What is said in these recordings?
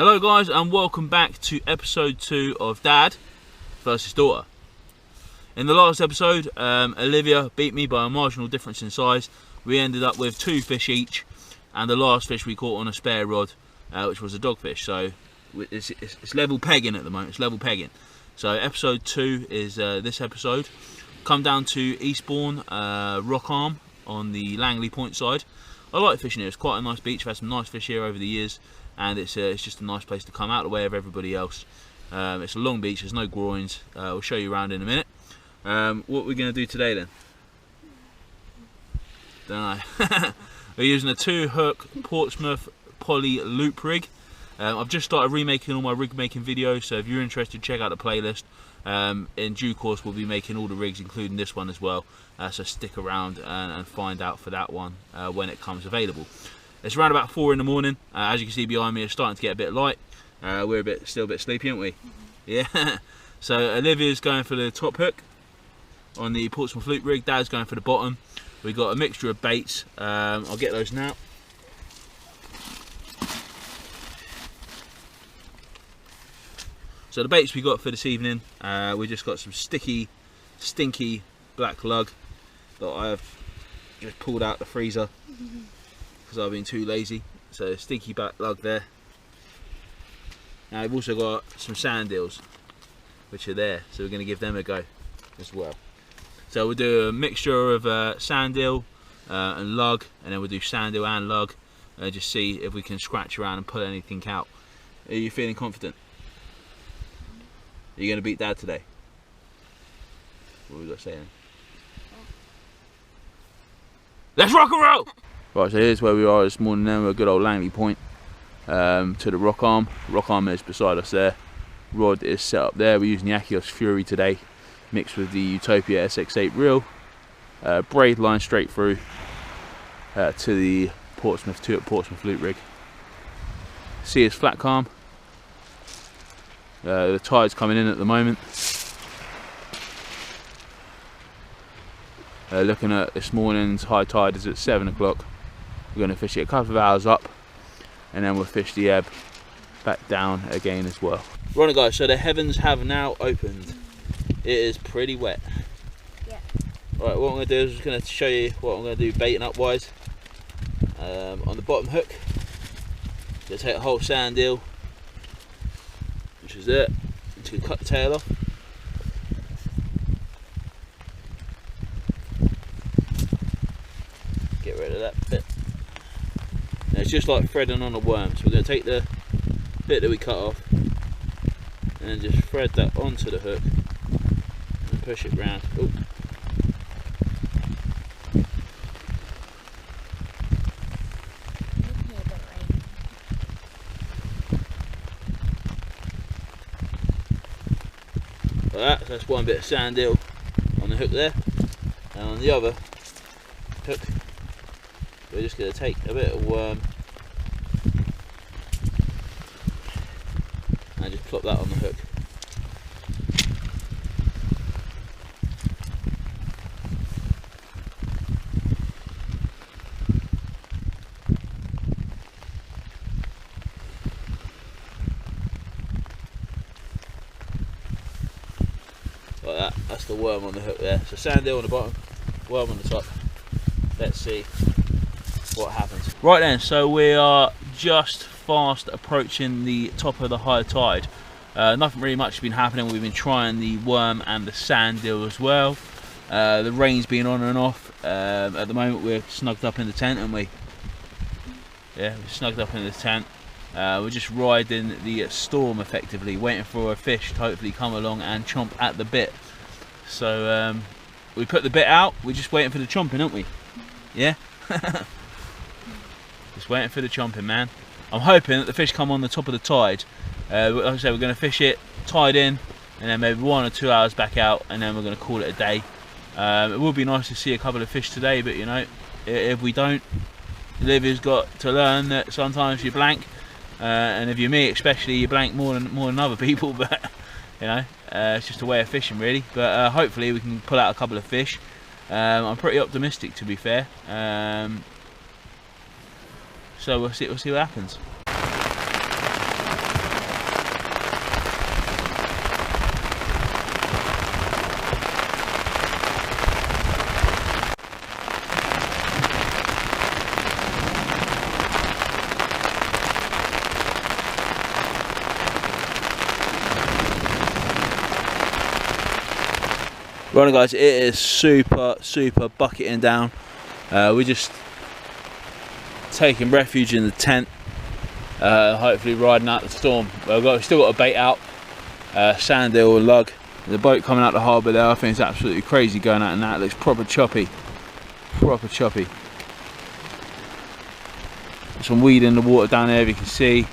Hello guys, and welcome back to episode 2 of Dad versus Daughter. In the last episode, Olivia beat me by a marginal difference in size. We ended up with 2 fish each, and the last fish we caught on a spare rod, which was a dogfish. So it's level pegging at the moment, it's level pegging. So episode 2 is this episode. Come down to Eastbourne, Rock Arm on the Langley Point side. I like fishing here, it's quite a nice beach. I've had some nice fish here over the years, and it's just a nice place to come out of the way of everybody else. It's a long beach, there's no groins. We'll show you around in a minute. What we're going to do today then? Don't know. We're using a 2-hook Portsmouth poly loop rig. I've just started remaking all my rig making videos, so if you're interested, check out the playlist. In due course we'll be making all the rigs, including this one as well, so stick around and find out for that one when it comes available. It's around about 4 in the morning. As you can see behind me, it's starting to get a bit light. We're still a bit sleepy, aren't we? Yeah. So Olivia's going for the top hook on the Portsmouth loop rig. Dad's going for the bottom. We've got a mixture of baits. I'll get those now. So the baits we got for this evening, we just got some sticky, stinky black lug that I've just pulled out the freezer because I've been too lazy. So stinky black lug there. Now we've also got some sand eels, which are there, so we're going to give them a go as well. So we'll do a mixture of sand eel and lug, and then we'll do sand eel and lug, and just see if we can scratch around and pull anything out. Are you feeling confident? Are you going to beat Dad today? What have we got to say then? Let's rock and roll! Right, so here's where we are this morning then. We're at good old Langley Point, to the Rock Arm. Rock Arm is beside us there. Rod is set up there. We're using the Achios Fury today, mixed with the Utopia SX8 reel. Braid line straight through to the Portsmouth loop rig. Sea is flat calm. The tide's coming in at the moment. Looking at this morning's high tide is at 7 o'clock. We're going to fish it a couple of hours up, and then we'll fish the ebb back down again as well. Right guys, so the heavens have now opened. It is pretty wet. Yeah. Right, what I'm going to do is just going to show you what I'm going to do baiting up wise. On the bottom hook, I'm going to take a whole sand eel, which is it. I'm just going to cut the tail off. Get rid of that bit. Now it's just like threading on a worm, so we're going to take the bit that we cut off and just thread that onto the hook and push it round. Ooh. Like that, so that's one bit of sand eel on the hook there, and on the other hook we're just going to take a bit of worm and just plop that on the hook. Like that, that's the worm on the hook there. So sand eel on the bottom, worm on the top. Let's see what happens. Right then, so we are just fast approaching the top of the high tide. Nothing really much has been happening. We've been trying the worm and the sand eel as well. The rain's been on and off. At the moment we're snugged up in the tent, aren't we? Yeah, we're snugged up in the tent. We're just riding the storm effectively, waiting for a fish to hopefully come along and chomp at the bit. So we put the bit out, we're just waiting for the chomping, aren't we? Yeah? Just waiting for the chomping, man. I'm hoping that the fish come on the top of the tide. Like I said, we're going to fish it tied in, and then maybe 1 or 2 hours back out, and then we're going to call it a day. It would be nice to see a couple of fish today, but you know, if we don't, Olivia's got to learn that sometimes you blank, and if you're me especially, you blank more than other people. But you know, it's just a way of fishing really. But hopefully we can pull out a couple of fish. I'm pretty optimistic, to be fair. So we'll see what happens. Right guys, it is super bucketing down. We're just taking refuge in the tent, hopefully riding out the storm. We've still got a bait out, sand eel or lug. The boat coming out the harbour there, I think it's absolutely crazy going out in that. It looks proper choppy. Some weed in the water down there, if you can see.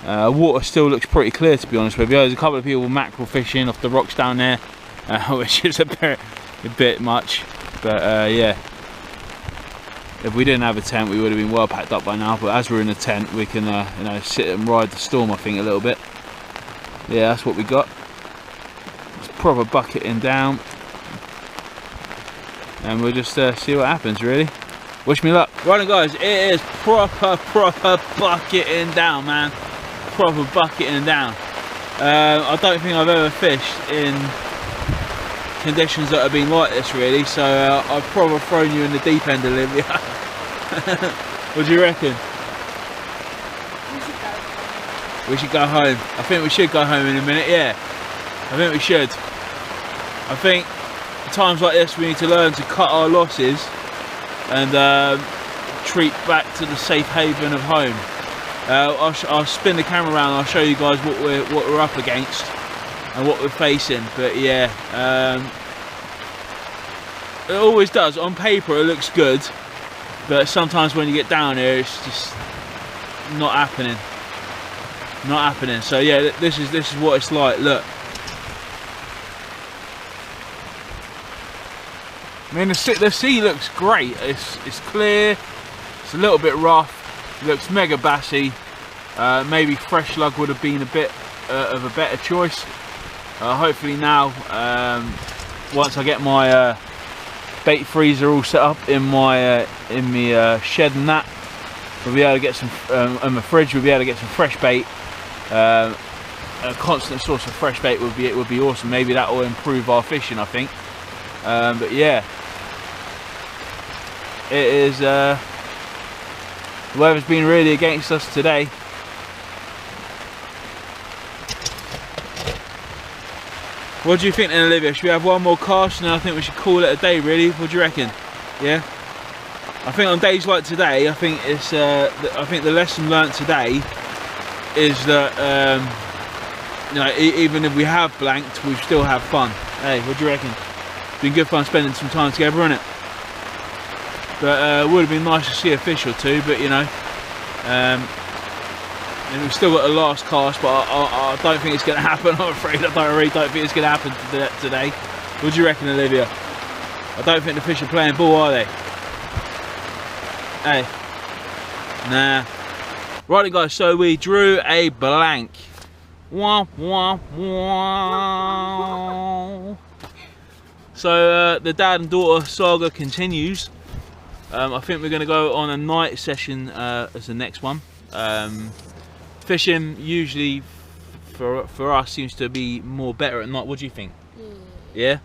Water still looks pretty clear, to be honest with you. There's a couple of people mackerel fishing off the rocks down there, which is a bit much, but yeah. If we didn't have a tent, we would have been well packed up by now. But as we're in a tent, we can you know, sit and ride the storm, I think, a little bit. Yeah, that's what we got. It's proper bucketing down, and we'll just see what happens, really. Wish me luck. Right guys, it is proper bucketing down, man. Proper bucketing down. I don't think I've ever fished in conditions that have been like this, really. So I've probably thrown you in the deep end, Olivia. What do you reckon? We should go home. I think we should go home in a minute. Yeah, I think we should. I think at times like this we need to learn to cut our losses and retreat back to the safe haven of home. I'll spin the camera around and I'll show you guys what we're up against and what we're facing. But yeah, it always does. On paper it looks good, but sometimes when you get down here it's just not happening. So yeah, this is what it's like. Look, I mean, the sea looks great. It's clear. It's a little bit rough. It looks mega bassy. Maybe fresh lug would have been a bit of a better choice. Hopefully now, once I get my bait freezer all set up in my shed and that, we'll be able to get some in the fridge. We'll be able to get some fresh bait. A constant source of fresh bait would be awesome. Maybe that will improve our fishing, I think. But yeah, it is. The weather's been really against us today. What do you think then, Olivia? Should we have one more cast and I think we should call it a day, really? What do you reckon? Yeah? I think on days like today, I think it's I think the lesson learnt today is that you know, even if we have blanked, we still have fun. Hey, what do you reckon? It's been good fun spending some time together, hasn't it? But it would have been nice to see a fish or two, but you know, and we've still got the last cast, but I don't think it's going to happen. I'm afraid I really don't think it's going to happen today. What do you reckon, Olivia? I don't think the fish are playing ball, are they? Hey, nah. Righty guys, so we drew a blank. Wah, wah, wah. So the dad and daughter saga continues. I think we're going to go on a night session as the next one. Fishing usually for us seems to be more better at night. What do you think? Yeah?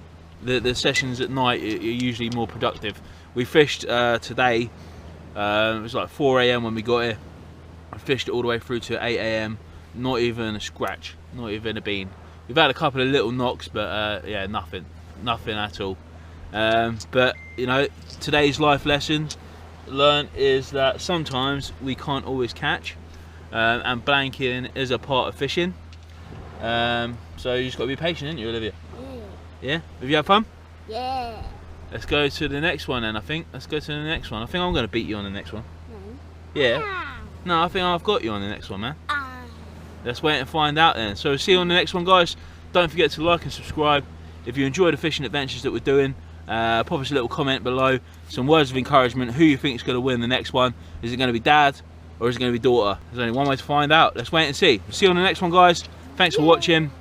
The sessions at night are usually more productive. We fished today. It was like 4 AM when we got here. I fished it all the way through to 8 AM. Not even a scratch, not even a bean. We've had a couple of little knocks, but yeah, nothing at all. But you know, today's life lesson learned is that sometimes we can't always catch, and blanking is a part of fishing. So you just got to be patient, ain't you, Olivia? Yeah. Have you had fun? Yeah. Let's go to the next one then. I think let's go to the next one. I think I'm going to beat you on the next one. No. Yeah. No, I think I've got you on the next one, man. Let's wait and find out then. So see you on the next one, guys. Don't forget to like and subscribe. If you enjoy the fishing adventures that we're doing, pop us a little comment below, some words of encouragement. Who you think is going to win the next one? Is it going to be dad or is it going to be daughter? There's only one way to find out. Let's wait and see. See you on the next one, guys. Thanks for watching.